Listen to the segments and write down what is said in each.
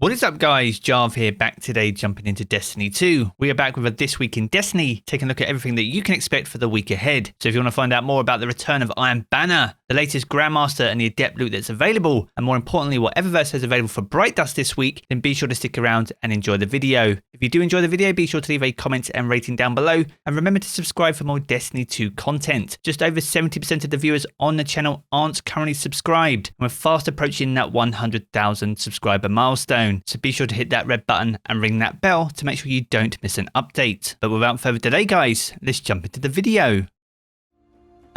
What is up guys, Jarv here, back today jumping into Destiny 2. We are back with a This Week in Destiny, taking a look at everything that you can expect for the week ahead. So if you want to find out more about the return of Iron Banner, the latest Grandmaster and the Adept loot that's available, and more importantly what Eververse has available for Bright Dust this week, then be sure to stick around and enjoy the video. If you do enjoy the video, be sure to leave a comment and rating down below, and remember to subscribe for more Destiny 2 content. Just over 70% of the viewers on the channel aren't currently subscribed, and we're fast approaching that 100,000 subscriber milestone. So be sure to hit that red button and ring that bell to make sure you don't miss an update. But without further delay guys, let's jump into the video.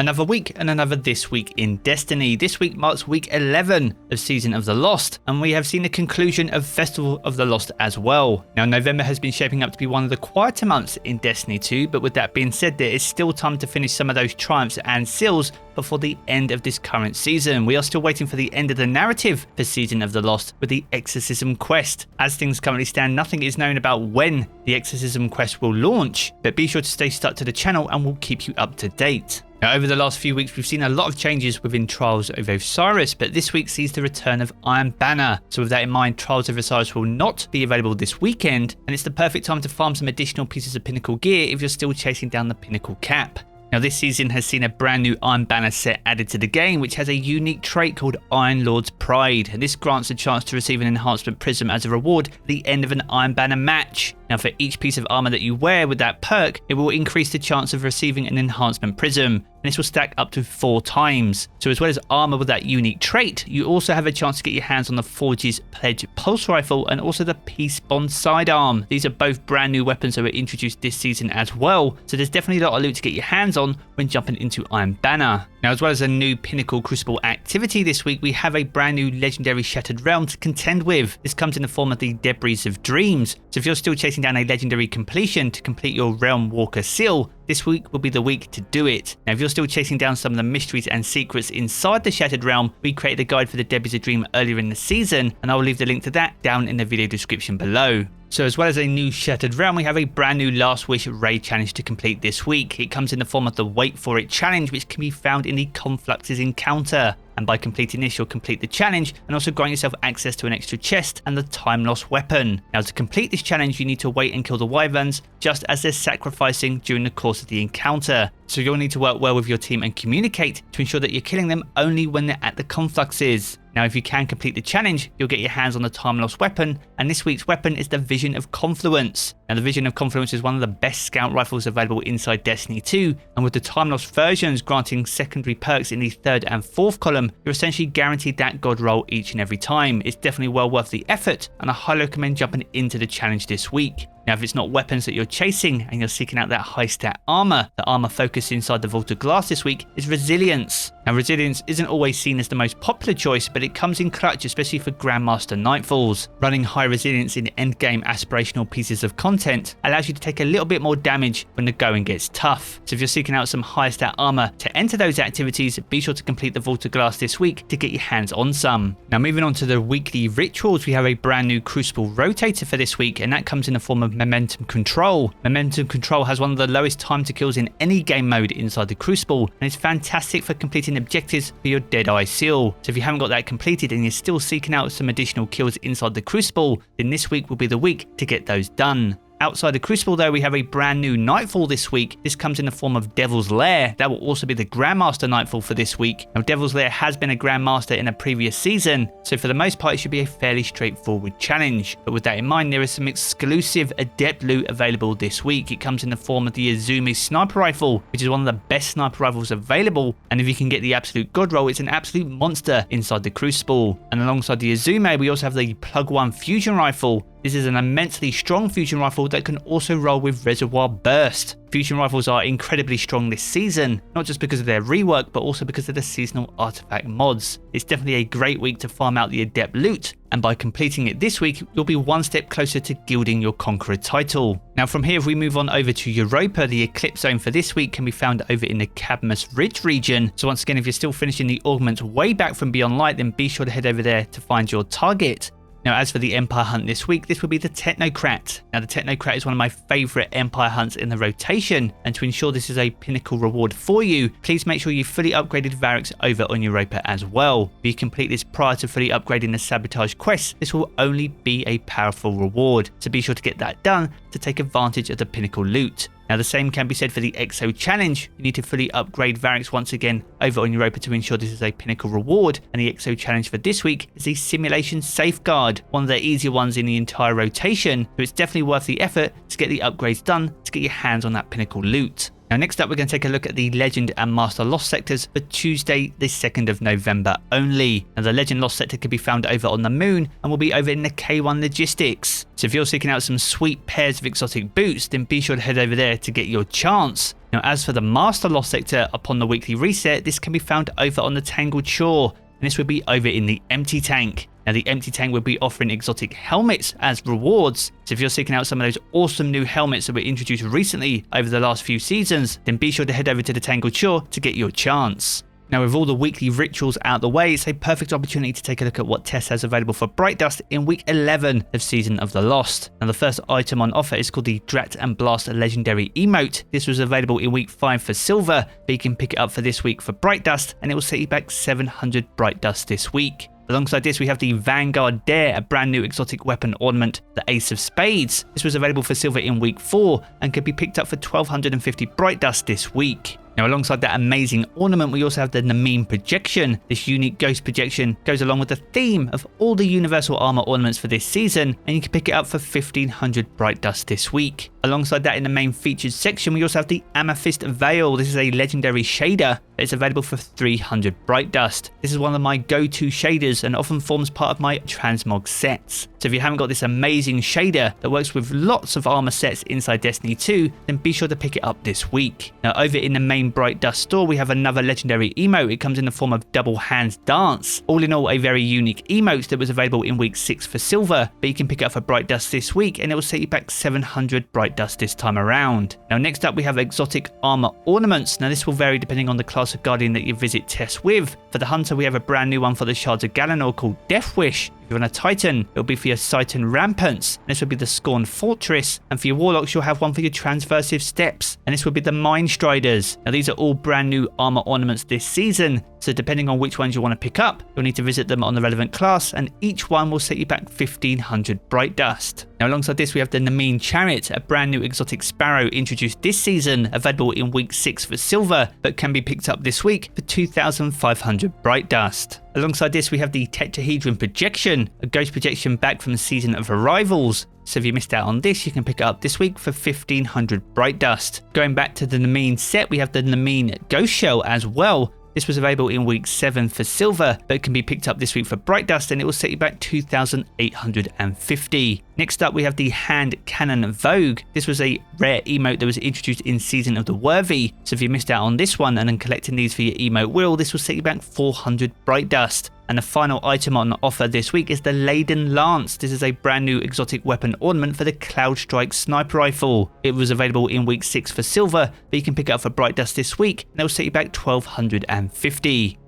Another week and another This Week in Destiny. This week marks week 11 of Season of the Lost, and we have seen the conclusion of Festival of the Lost as well. Now November has been shaping up to be one of the quieter months in Destiny 2, but with that being said, there is still time to finish some of those triumphs and seals before the end of this current season. We are still waiting for the end of the narrative for Season of the Lost with the Exorcism quest. As things currently stand, nothing is known about when the Exorcism quest will launch, but be sure to stay stuck to the channel and we'll keep you up to date. Now, over the last few weeks, we've seen a lot of changes within Trials of Osiris, but this week sees the return of Iron Banner. So with that in mind, Trials of Osiris will not be available this weekend, and it's the perfect time to farm some additional pieces of Pinnacle gear if you're still chasing down the Pinnacle cap. Now this season has seen a brand new Iron Banner set added to the game, which has a unique trait called Iron Lord's Pride, and this grants a chance to receive an enhancement prism as a reward at the end of an Iron Banner match. Now for each piece of armor that you wear with that perk, it will increase the chance of receiving an enhancement prism, and this will stack up to 4 times. So as well as armor with that unique trait, you also have a chance to get your hands on the Forge's Pledge Pulse Rifle and also the Peace Bond Sidearm. These are both brand new weapons that were introduced this season as well, so there's definitely a lot of loot to get your hands on when jumping into Iron Banner. Now as well as a new Pinnacle Crucible activity this week, we have a brand new legendary Shattered Realm to contend with. This comes in the form of the Debris of Dreams, so if you're still chasing down a legendary completion to complete your Realm Walker seal, this week will be the week to do it. Now if you're still chasing down some of the mysteries and secrets inside the Shattered Realm, we created a guide for the Debris of Dream earlier in the season, and I will leave the link to that down in the video description below. So as well as a new Shattered Realm, we have a brand new Last Wish raid challenge to complete this week. It comes in the form of the Wait For It challenge, which can be found in the Confluxes encounter. And by completing this, you'll complete the challenge and also grant yourself access to an extra chest and the Time Lost weapon. Now to complete this challenge, you need to wait and kill the wyverns just as they're sacrificing during the course of the encounter. So you'll need to work well with your team and communicate to ensure that you're killing them only when they're at the confluxes. Now if you can complete the challenge, you'll get your hands on the Time Lost weapon, and this week's weapon is the Vision of Confluence. Now the Vision of Confluence is one of the best scout rifles available inside Destiny 2, and with the Time Lost versions granting secondary perks in the 3rd and 4th column, you're essentially guaranteed that god roll each and every time. It's definitely well worth the effort, and I highly recommend jumping into the challenge this week. Now if it's not weapons that you're chasing and you're seeking out that high stat armor, the armor focus inside the Vault of Glass this week is Resilience. Now Resilience isn't always seen as the most popular choice, but it comes in clutch, especially for Grandmaster Nightfalls. Running high resilience in endgame aspirational pieces of content allows you to take a little bit more damage when the going gets tough. So if you're seeking out some high stat armor to enter those activities, be sure to complete the Vault of Glass this week to get your hands on some. Now moving on to the weekly rituals, we have a brand new Crucible Rotator for this week, and that comes in the form of Momentum Control. Momentum Control has one of the lowest time to kills in any game mode inside the Crucible, and it's fantastic for completing objectives for your Deadeye seal. So if you haven't got that completed and you're still seeking out some additional kills inside the Crucible, then this week will be the week to get those done. Outside the Crucible though, we have a brand new Nightfall this week. This comes in the form of Devil's Lair. That will also be the Grandmaster Nightfall for this week. Now Devil's Lair has been a Grandmaster in a previous season, so for the most part it should be a fairly straightforward challenge. But with that in mind, there is some exclusive Adept loot available this week. It comes in the form of the Izumi Sniper Rifle, which is one of the best sniper rifles available, and if you can get the absolute god roll, it's an absolute monster inside the Crucible. And alongside the Izumi, we also have the Plug 1 Fusion Rifle. This is an immensely strong fusion rifle that can also roll with Reservoir Burst. Fusion rifles are incredibly strong this season, not just because of their rework, but also because of the seasonal artifact mods. It's definitely a great week to farm out the Adept loot, and by completing it this week, you'll be one step closer to gilding your Conqueror title. Now from here, if we move on over to Europa, the Eclipse Zone for this week can be found over in the Cadmus Ridge region. So once again, if you're still finishing the augments way back from Beyond Light, then be sure to head over there to find your target. Now, as for the Empire hunt this week, this will be the Technocrat. Now, the Technocrat is one of my favourite Empire hunts in the rotation, and to ensure this is a pinnacle reward for you, please make sure you fully upgraded Variks over on Europa as well. If you complete this prior to fully upgrading the Sabotage quest, this will only be a powerful reward, so be sure to get that done to take advantage of the pinnacle loot. Now, the same can be said for the Exo Challenge. You need to fully upgrade Variks once again over on Europa to ensure this is a pinnacle reward, and the Exo Challenge for this week is the Simulation Safeguard, one of the easier ones in the entire rotation, so it's definitely worth the effort to get the upgrades done to get your hands on that pinnacle loot. Now, next up, we're going to take a look at the Legend and Master Lost sectors for Tuesday, the 2nd of November only. Now, the Legend Lost sector can be found over on the moon and will be over in the K1 Logistics. So if you're seeking out some sweet pairs of exotic boots, then be sure to head over there to get your chance. Now, as for the Master Lost sector, upon the weekly reset, this can be found over on the Tangled Shore, and this will be over in the Empty Tank. Now, the Empty Tank will be offering exotic helmets as rewards, so if you're seeking out some of those awesome new helmets that were introduced recently over the last few seasons, then be sure to head over to the Tangled Shore to get your chance. Now, with all the weekly rituals out the way, it's a perfect opportunity to take a look at what Tess has available for Bright Dust in week 11 of Season of the Lost. Now, the first item on offer is called the Drat and Blast Legendary Emote. This was available in week 5 for Silver, but you can pick it up for this week for Bright Dust, and it will set you back 700 Bright Dust this week. Alongside this, we have the Vanguard Dare, a brand new exotic weapon ornament, the Ace of Spades. This was available for Silver in week 4 and could be picked up for 1250 Bright Dust this week. Now, alongside that amazing ornament, we also have the Nameen Projection. This unique ghost projection goes along with the theme of all the Universal Armor ornaments for this season, and you can pick it up for 1500 Bright Dust this week. Alongside that, in the main featured section, we also have the Amethyst Veil. This is a legendary shader that is available for 300 Bright Dust. This is one of my go-to shaders and often forms part of my transmog sets. So if you haven't got this amazing shader that works with lots of armor sets inside Destiny 2, then be sure to pick it up this week. Now, over in the main Bright Dust store, we have another legendary emote. It comes in the form of Double Hands Dance. All in all, a very unique emote that was available in week 6 for Silver, but you can pick it up for Bright Dust this week, and it will set you back 700 Bright Dust this time around. Now, next up, we have exotic armor ornaments. Now, this will vary depending on the class of Guardian that you visit Tess with. For the Hunter, we have a brand new one for the Shards of Galanor called Death Wish. If you're on a Titan, it'll be for your Titan Rampants, and this will be the Scorn Fortress. And for your Warlocks, you'll have one for your Transversive Steps, and this will be the Mind Striders. Now, these are all brand new armor ornaments this season, so depending on which ones you want to pick up, you'll need to visit them on the relevant class, and each one will set you back 1500 Bright Dust. Now, alongside this, we have the Nameen Chariot, a brand new exotic sparrow introduced this season, available in week 6 for Silver, but can be picked up this week for 2500 Bright Dust. Alongside this, we have the Tetrahedron Projection, a ghost projection back from the Season of Arrivals. So if you missed out on this, you can pick it up this week for 1500 Bright Dust. Going back to the Nameen set, we have the Nameen Ghost Shell as well. This was available in week 7 for Silver, but it can be picked up this week for Bright Dust, and it will set you back 2850. Next up, we have the Hand Cannon Vogue. This was a rare emote that was introduced in Season of the Worthy, so if you missed out on this one and then collecting these for your emote wheel, this will set you back 400 Bright Dust. And the final item on offer this week is the Laden Lance. This is a brand new exotic weapon ornament for the Cloud Strike Sniper Rifle. It was available in week 6 for Silver, but you can pick it up for Bright Dust this week, and it'll set you back 1250.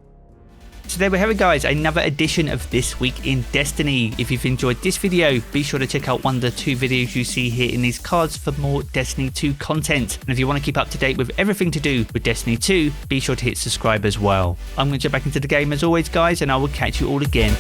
So there we have it, guys, another edition of This Week in Destiny. If you've enjoyed this video, be sure to check out one of the 2 videos you see here in these cards for more Destiny 2 content. And if you want to keep up to date with everything to do with Destiny 2, be sure to hit subscribe as well. I'm going to jump back into the game as always, guys, and I will catch you all again